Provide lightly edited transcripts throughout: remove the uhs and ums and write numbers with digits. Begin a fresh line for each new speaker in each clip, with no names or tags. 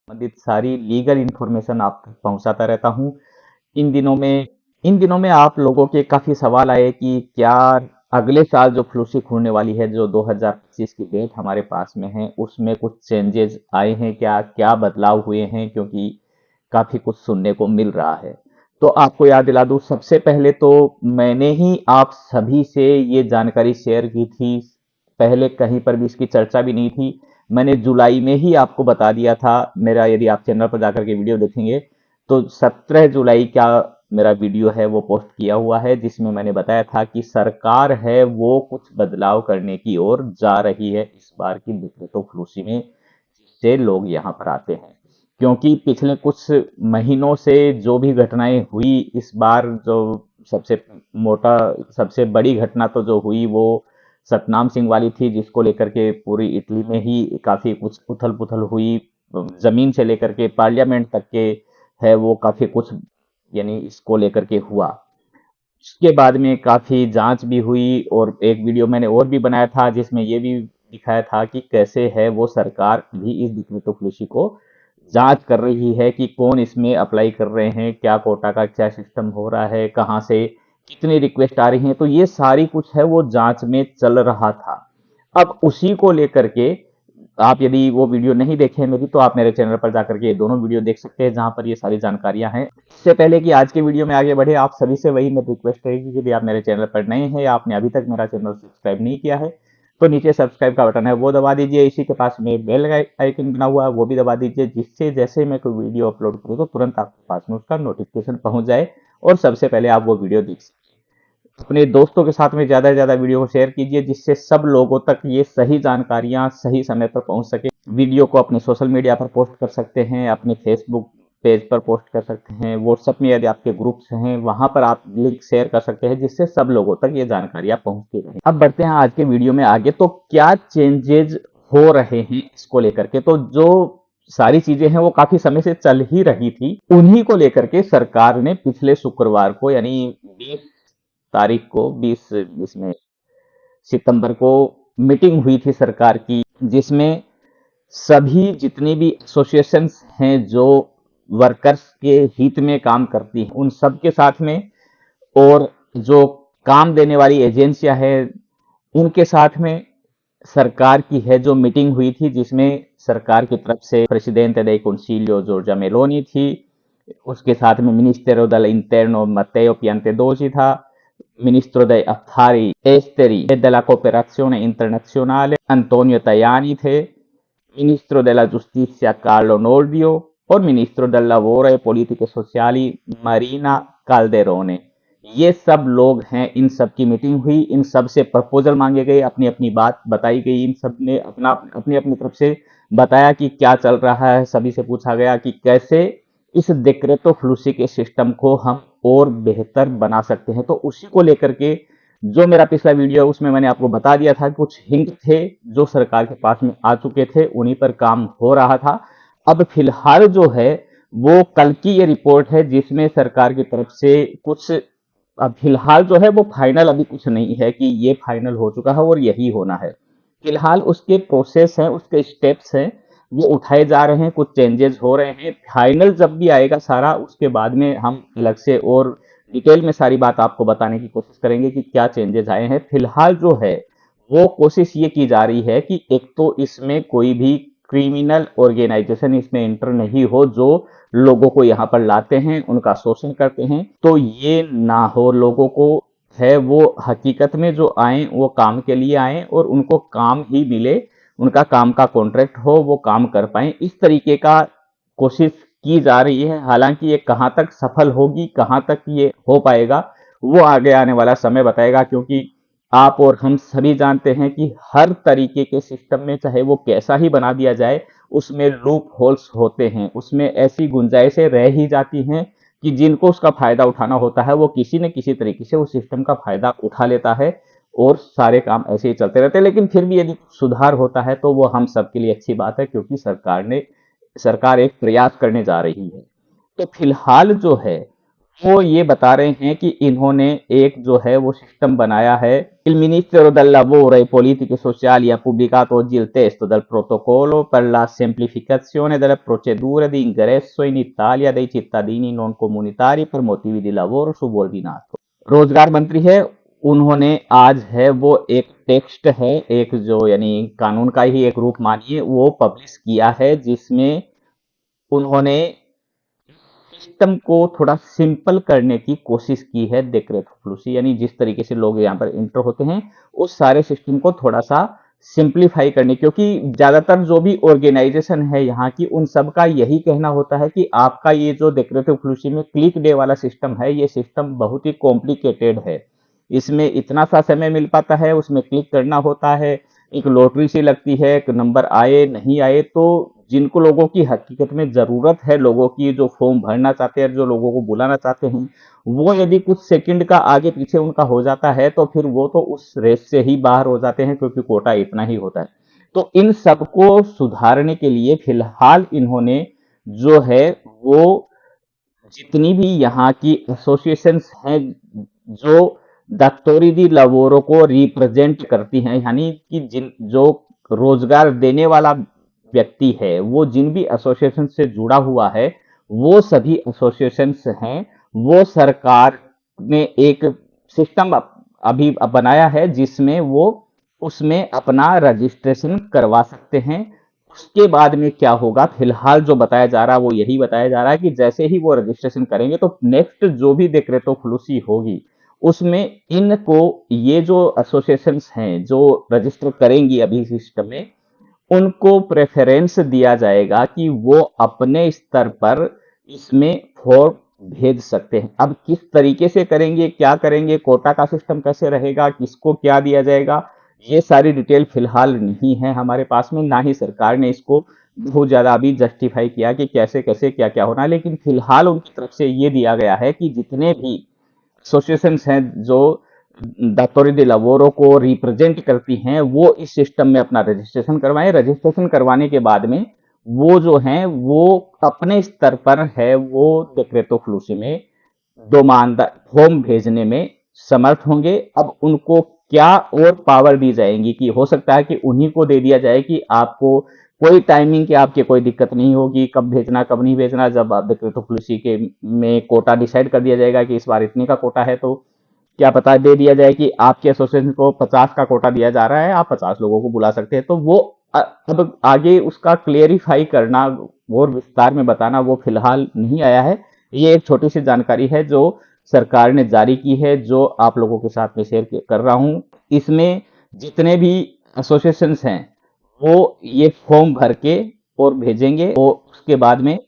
संबंधित सारी legal information आप तक पहुंचाता रहता हूं। इन दिनों में आप लोगों के काफी सवाल आए कि क्या अगले साल जो फ्लूसिक होने वाली है, जो 2025 की डेट हमारे पास में है, उसमें कुछ चेंजेस आए हैं क्या, क्या बदलाव हुए हैं, क्योंकि काफी कुछ सुनने को मिल रहा है। तो आपको याद दिला दूं, सबसे पहले तो मैंने ही आप सभी से ये जानकारी शेयर की थी, पहले कहीं पर भी इसकी चर्चा भी नहीं थी। मैंने जुलाई में ही आपको बता दिया था। मेरा यदि आप चैनल पर जाकर के वीडियो देखेंगे तो 17 जुलाई का मेरा वीडियो है वो पोस्ट किया हुआ है, जिसमें मैंने बताया था कि सरकार है वो कुछ बदलाव करने की ओर जा रही है इस बार की डिक्रेटो फ्लूसी में, जिससे लोग यहाँ पर आते हैं। क्योंकि पिछले कुछ महीनों से जो भी घटनाएं हुई, इस बार जो सबसे मोटा सबसे बड़ी घटना तो जो हुई वो सतनाम सिंह वाली थी, जिसको लेकर के पूरी इटली में ही काफी कुछ उथल पुथल हुई। जमीन से लेकर के पार्लियामेंट तक के है वो काफी कुछ, यानी इसको लेकर के हुआ। उसके बाद में काफी जांच भी हुई, और एक वीडियो मैंने और भी बनाया था जिसमें ये भी दिखाया था कि कैसे है वो सरकार भी इस डिक्रेटो फ्लूसी को जांच कर रही है कि कौन इसमें अप्लाई कर रहे हैं, क्या कोटा का क्या सिस्टम हो रहा है, कहाँ से कितनी रिक्वेस्ट आ रही हैं। तो ये सारी कुछ है वो जांच में चल रहा था। अब उसी को लेकर के आप यदि वो वीडियो नहीं देखे हैं मेरी, तो आप मेरे चैनल पर जाकर के ये दोनों वीडियो देख सकते हैं, जहां पर ये सारी जानकारियां हैं। इससे पहले कि आज के वीडियो में आगे बढ़े, आप सभी से वही मेरी रिक्वेस्ट रहेगी कि यदि आप मेरे चैनल पर नए हैं या आपने अभी तक मेरा चैनल सब्सक्राइब नहीं किया है, तो नीचे सब्सक्राइब का बटन है वो दबा दीजिए। इसी के पास में बेल आइकन बना हुआ है वो भी दबा दीजिए, जिससे जैसे मैं कोई वीडियो अपलोड करूँ तो तुरंत आपके पास में उसका नोटिफिकेशन पहुंच जाए और सबसे पहले आप वो वीडियो देख सकें। अपने दोस्तों के साथ में ज़्यादा से ज़्यादा वीडियो को शेयर कीजिए, जिससे सब लोगों तक ये सही जानकारियाँ सही समय पर पहुंच सके। वीडियो को अपने सोशल मीडिया पर पोस्ट कर सकते हैं, अपने फेसबुक पेज पर पोस्ट कर सकते हैं, व्हाट्सएप में यदि आपके ग्रुप्स हैं वहां पर आप लिंक शेयर कर सकते हैं, जिससे सब लोगों तक ये जानकारियां पहुंचती रहें। अब बढ़ते हैं आज के वीडियो में आगे। तो क्या चेंजेज हो रहे हैं इसको लेकर के, तो जो सारी चीजें हैं वो काफी समय से चल ही रही थी, उन्हीं को लेकर के सरकार ने पिछले शुक्रवार को, यानी 20 तारीख को, 20 इसमें सितंबर को मीटिंग हुई थी सरकार की, जिसमें सभी जितनी भी एसोसिएशंस हैं जो वर्कर्स के हित में काम करती हैं उन सब के साथ में, और जो काम देने वाली एजेंसियां हैं उनके साथ में सरकार की है जो मीटिंग हुई थी, जिसमें सरकार की तरफ से प्रेसिडेंट डेल कंसिglio जॉर्जा मेलोनी थी, उसके साथ में मिनिस्टेरो dell'interno मत्तेओ पियांतेदोसी था, ministro dei affari esteri e della cooperazione internazionale Antonio Tajani थे, ministro della giustizia Carlo Nordio और ministro del lavoro e politiche sociali Marina Calderone। ये सब लोग हैं, इन सब की मीटिंग हुई, इन सब से प्रपोजल मांगे गए, अपनी अपनी बात बताई गई, इन सब ने अपना अपनी अपनी तरफ से बताया कि क्या चल रहा है। सभी से पूछा गया कि कैसे इस डिक्रेटो फ्लूसी के सिस्टम को हम और बेहतर बना सकते हैं। तो उसी को लेकर के जो मेरा पिछला वीडियो है उसमें मैंने आपको बता दिया था, कुछ हिंट थे जो सरकार के पास में आ चुके थे, उन्हीं पर काम हो रहा था। अब फिलहाल जो है वो कल की ये रिपोर्ट है, जिसमें सरकार की तरफ से कुछ, अब फिलहाल जो है वो फाइनल अभी कुछ नहीं है कि ये फाइनल हो चुका है और यही होना है। फिलहाल उसके प्रोसेस हैं, उसके स्टेप्स हैं, वो उठाए जा रहे हैं, कुछ चेंजेस हो रहे हैं। फाइनल जब भी आएगा सारा, उसके बाद में हम अलग से और डिटेल में सारी बात आपको बताने की कोशिश करेंगे कि क्या चेंजेस आए हैं। फिलहाल जो है वो कोशिश ये की जा रही है कि एक तो इसमें कोई भी क्रिमिनल ऑर्गेनाइजेशन इसमें एंटर नहीं हो, जो लोगों को यहाँ पर लाते हैं, उनका शोषण करते हैं, तो ये ना हो। लोगों को है वो हकीकत में जो आए वो काम के लिए आए और उनको काम ही मिले, उनका काम का कॉन्ट्रैक्ट हो, वो काम कर पाए, इस तरीके का कोशिश की जा रही है। हालांकि ये कहाँ तक सफल होगी, कहाँ तक ये हो पाएगा, वो आगे आने वाला समय बताएगा। क्योंकि आप और हम सभी जानते हैं कि हर तरीके के सिस्टम में, चाहे वो कैसा ही बना दिया जाए, उसमें लूप होल्स होते हैं, उसमें ऐसी गुंजाइशें रह ही जाती हैं कि जिनको उसका फायदा उठाना होता है वो किसी न किसी तरीके से उस सिस्टम का फायदा उठा लेता है, और सारे काम ऐसे ही चलते रहते हैं। लेकिन फिर भी यदि सुधार होता है तो वो हम सबके लिए अच्छी बात है, क्योंकि सरकार एक प्रयास करने जा रही है। तो फिलहाल जो है वो ये बता रहे हैं कि इन्होंने एक जो है वो सिस्टम बनाया है। Il Ministero del Lavoro e Politiche Sociali ha pubblicato oggi il testo del protocollo per la semplificazione delle procedure di ingresso in Italia dei cittadini non comunitari per motivi di lavoro subordinato। रोजगार मंत्री है, उन्होंने आज है वो एक text है, एक जो यानी कानून का ही एक रूप मानिए, वो पब्लिश किया है, जिसमें उन्होंने सिस्टम को थोड़ा सिंपल करने की कोशिश की है। डेक्रेट फ्लूसी यानी जिस तरीके से लोग यहाँ पर इंटर होते हैं, उस सारे सिस्टम को थोड़ा सा सिंप्लीफाई करने, क्योंकि ज्यादातर जो भी ऑर्गेनाइजेशन है यहाँ की, उन सब का यही कहना होता है कि आपका ये जो डेक्रेटिव फ्लूसी में क्लिक डे वाला सिस्टम है, ये सिस्टम बहुत ही कॉम्प्लिकेटेड है। इसमें इतना सा समय मिल पाता है, उसमें क्लिक करना होता है, एक लॉटरी सी लगती है, एक नंबर आए नहीं आए, तो जिनको लोगों की हकीकत में जरूरत है, लोगों की जो फॉर्म भरना चाहते हैं, जो लोगों को बुलाना चाहते हैं, वो यदि कुछ सेकंड का आगे पीछे उनका हो जाता है, तो फिर वो तो उस रेस से ही बाहर हो जाते हैं, क्योंकि कोटा इतना ही होता है। तो इन सबको सुधारने के लिए फिलहाल इन्होंने जो है वो जितनी भी यहाँ की एसोसिएशंस हैं, जो दात्तोरी दी लवोरो को रिप्रेजेंट करती हैं, यानी कि जिन जो रोजगार देने वाला व्यक्ति है, वो जिन भी एसोसिएशन से जुड़ा हुआ है, वो सभी एसोसिएशंस हैं, वो सरकार ने एक सिस्टम अभी बनाया है, जिसमें वो उसमें अपना रजिस्ट्रेशन करवा सकते हैं। उसके बाद में क्या होगा, फिलहाल जो बताया जा रहा है वो यही बताया जा रहा है कि जैसे ही वो रजिस्ट्रेशन करेंगे, तो नेक्स्ट जो भी डिक्रेटो फ्लूसी होगी, उसमें इनको ये जो एसोसिएशंस हैं जो रजिस्टर करेंगी अभी सिस्टम में, उनको प्रेफरेंस दिया जाएगा कि वो अपने स्तर पर इसमें फॉर्म भेज सकते हैं। अब किस तरीके से करेंगे, क्या करेंगे, कोटा का सिस्टम कैसे रहेगा, किसको क्या दिया जाएगा, ये सारी डिटेल फिलहाल नहीं है हमारे पास में, ना ही सरकार ने इसको बहुत ज्यादा अभी जस्टिफाई किया कि कैसे कैसे क्या क्या होना है। लेकिन फिलहाल उनकी तरफ से ये दिया गया है कि जितने भी एसोसिएशंस हैं जो दातोरी दे लवोरो को रिप्रेजेंट करती हैं, वो इस सिस्टम में अपना रजिस्ट्रेशन करवाएं। रजिस्ट्रेशन करवाने के बाद में वो जो हैं वो अपने स्तर पर है वो डेक्रेटो फ्लूसी में दोमानदार फॉर्म भेजने में समर्थ होंगे। अब उनको क्या और पावर दी जाएंगी कि हो सकता है कि उन्हीं को दे दिया जाए कि आपको कोई टाइमिंग की आपके कोई दिक्कत नहीं होगी, कब भेजना कब नहीं भेजना। जब आप डेक्रेटो फ्लूसी के में कोटा डिसाइड कर दिया जाएगा कि इस बार इतने का कोटा है, तो क्या पता दे दिया जाए कि आपके एसोसिएशन को 50 का कोटा दिया जा रहा है, आप 50 लोगों को बुला सकते हैं। तो वो अब आगे उसका क्लेरिफाई करना और विस्तार में बताना वो फिलहाल नहीं आया है। ये एक छोटी सी जानकारी है जो सरकार ने जारी की है, जो आप लोगों के साथ में शेयर कर रहा हूं। इसमें जितने भी एसोसिएशंस हैं वो ये फॉर्म भर के और भेजेंगे, और उसके बाद में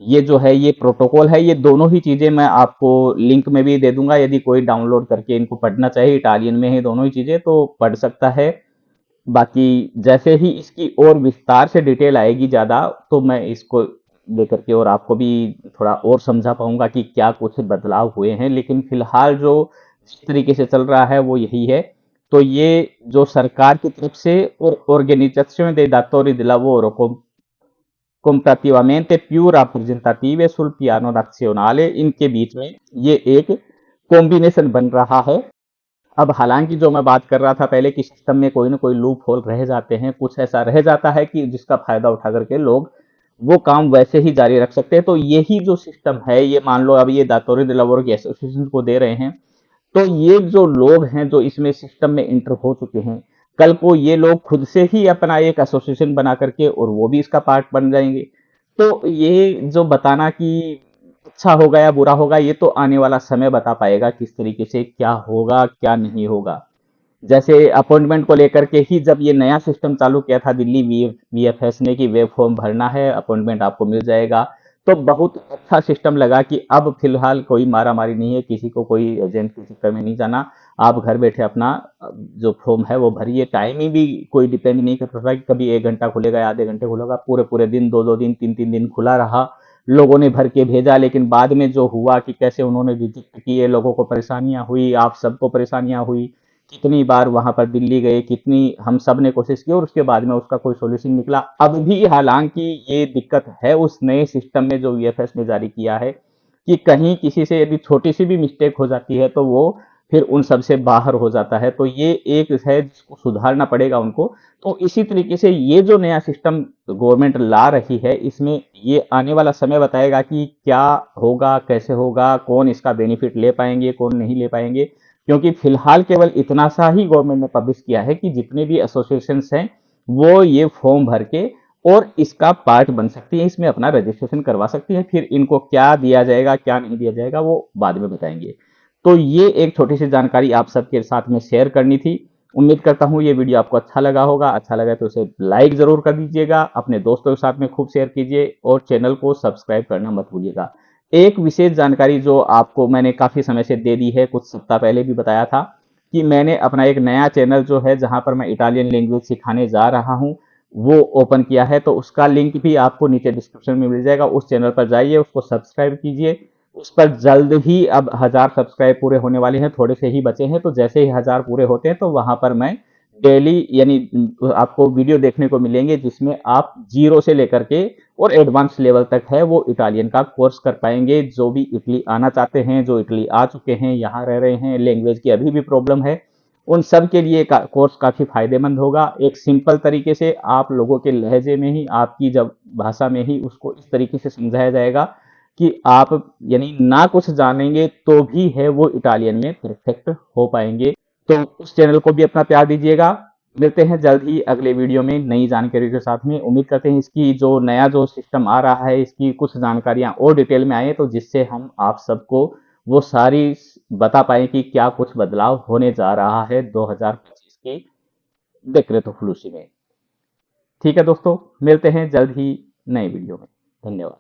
ये जो है ये प्रोटोकॉल है, ये दोनों ही चीजें मैं आपको लिंक में भी दे दूंगा, यदि कोई डाउनलोड करके इनको पढ़ना चाहे, इटालियन में है दोनों ही चीजें, तो पढ़ सकता है। बाकी जैसे ही इसकी और विस्तार से डिटेल आएगी ज्यादा, तो मैं इसको लेकर के और आपको भी थोड़ा और समझा पाऊंगा कि क्या कुछ बदलाव हुए हैं। लेकिन फिलहाल जो जिस तरीके से चल रहा है वो यही है। तो ये जो सरकार की तरफ से और Organizzazione dei datori di lavoro comparativamente più rappresentative sul piano nazionale, इनके बीच में ये एक कॉम्बिनेशन बन रहा है। अब हालांकि जो मैं बात कर रहा था पहले कि सिस्टम में कोई ना कोई लूप होल रह जाते हैं, कुछ ऐसा रह जाता है कि जिसका फायदा उठा करके लोग वो काम वैसे ही जारी रख सकते हैं। तो यही जो सिस्टम है, ये मान लो अब ये दातोरी दे लवोर की एसोसिएशन को दे रहे हैं, तो ये जो लोग हैं जो इसमें सिस्टम में इंटर हो चुके हैं, कल को ये लोग खुद से ही अपना एक एसोसिएशन बना करके और वो भी इसका पार्ट बन जाएंगे। तो ये जो बताना कि अच्छा होगा या बुरा होगा, ये तो आने वाला समय बता पाएगा किस तरीके से क्या होगा क्या नहीं होगा। जैसे अपॉइंटमेंट को लेकर के ही जब ये नया सिस्टम चालू किया था दिल्ली वीएफएस ने कि वेब फॉर्म भरना है, अपॉइंटमेंट आपको मिल जाएगा, तो बहुत अच्छा सिस्टम लगा कि अब फिलहाल कोई मारा मारी नहीं है, किसी को कोई एजेंट के चक्कर में नहीं जाना। आप घर बैठे अपना जो फॉर्म है वो भरिए, टाइमिंग भी कोई डिपेंड नहीं कर रहा कि कभी 1 घंटा खुलेगा या आधे घंटे खुलेगा, पूरे पूरे दिन 2-2 दिन 3-3 दिन खुला रहा, लोगों ने भर के भेजा। लेकिन बाद में जो हुआ कि कैसे उन्होंने रिजेक्ट किए, लोगों को परेशानियां हुई, आप सबको परेशानियां हुई, कितनी बार वहां पर दिल्ली गए, कितनी हम सब ने कोशिश की, और उसके बाद में उसका कोई सोल्यूशन निकला। अब भी हालांकि ये दिक्कत है उस नए सिस्टम में जो वीएफएस ने जारी किया है, कि कहीं किसी से यदि छोटी सी भी मिस्टेक हो जाती है तो वो फिर उन सब से बाहर हो जाता है। तो ये एक है जिसको सुधारना पड़ेगा उनको। तो इसी तरीके से ये जो नया सिस्टम गवर्नमेंट ला रही है, इसमें ये आने वाला समय बताएगा कि क्या होगा, कैसे होगा, कौन इसका बेनिफिट ले पाएंगे, कौन नहीं ले पाएंगे। क्योंकि फिलहाल केवल इतना सा ही गवर्नमेंट ने पब्लिश किया है कि जितने भी एसोसिएशंस हैं वो ये फॉर्म भर के और इसका पार्ट बन सकती है, इसमें अपना रजिस्ट्रेशन करवा सकती है। फिर इनको क्या दिया जाएगा, क्या नहीं दिया जाएगा, वो बाद में बताएंगे। तो ये एक छोटी सी जानकारी आप सबके साथ में शेयर करनी थी। उम्मीद करता हूँ ये वीडियो आपको अच्छा लगा होगा। अच्छा लगा तो इसे लाइक जरूर कर दीजिएगा, अपने दोस्तों के साथ में खूब शेयर कीजिए और चैनल को सब्सक्राइब करना मत भूलिएगा। एक विशेष जानकारी जो आपको मैंने काफी समय से दे दी है, कुछ सप्ताह पहले भी बताया था कि मैंने अपना एक नया चैनल जो है जहां पर मैं इटालियन लैंग्वेज सिखाने जा रहा हूं वो ओपन किया है। तो उसका लिंक भी आपको नीचे डिस्क्रिप्शन में मिल जाएगा। उस चैनल पर जाइए, उसको सब्सक्राइब कीजिए। उस पर जल्द ही अब 1000 सब्सक्राइब पूरे होने वाले हैं, थोड़े से ही बचे हैं। तो जैसे ही 1000 पूरे होते हैं तो वहां पर मैं डेली यानी आपको वीडियो देखने को मिलेंगे जिसमें आप जीरो से लेकर के और एडवांस लेवल तक है वो इटालियन का कोर्स कर पाएंगे। जो भी इटली आना चाहते हैं, जो इटली आ चुके हैं, यहाँ रह रहे हैं, लैंग्वेज की अभी भी प्रॉब्लम है, उन सब के लिए कोर्स काफी फायदेमंद होगा। एक सिंपल तरीके से आप लोगों के लहजे में ही, आपकी जब भाषा में ही उसको इस तरीके से समझाया जाएगा कि आप यानी ना कुछ जानेंगे तो भी है वो इटालियन में परफेक्ट हो पाएंगे। तो उस चैनल को भी अपना प्यार दीजिएगा। मिलते हैं जल्द ही अगले वीडियो में नई जानकारी के साथ में। उम्मीद करते हैं इसकी जो नया जो सिस्टम आ रहा है इसकी कुछ जानकारियां और डिटेल में आए, तो जिससे हम आप सबको वो सारी बता पाए कि क्या कुछ बदलाव होने जा रहा है 2025 की डेक्रेतो फ्लूसी में। ठीक है दोस्तों, मिलते हैं जल्द ही नए वीडियो में। धन्यवाद।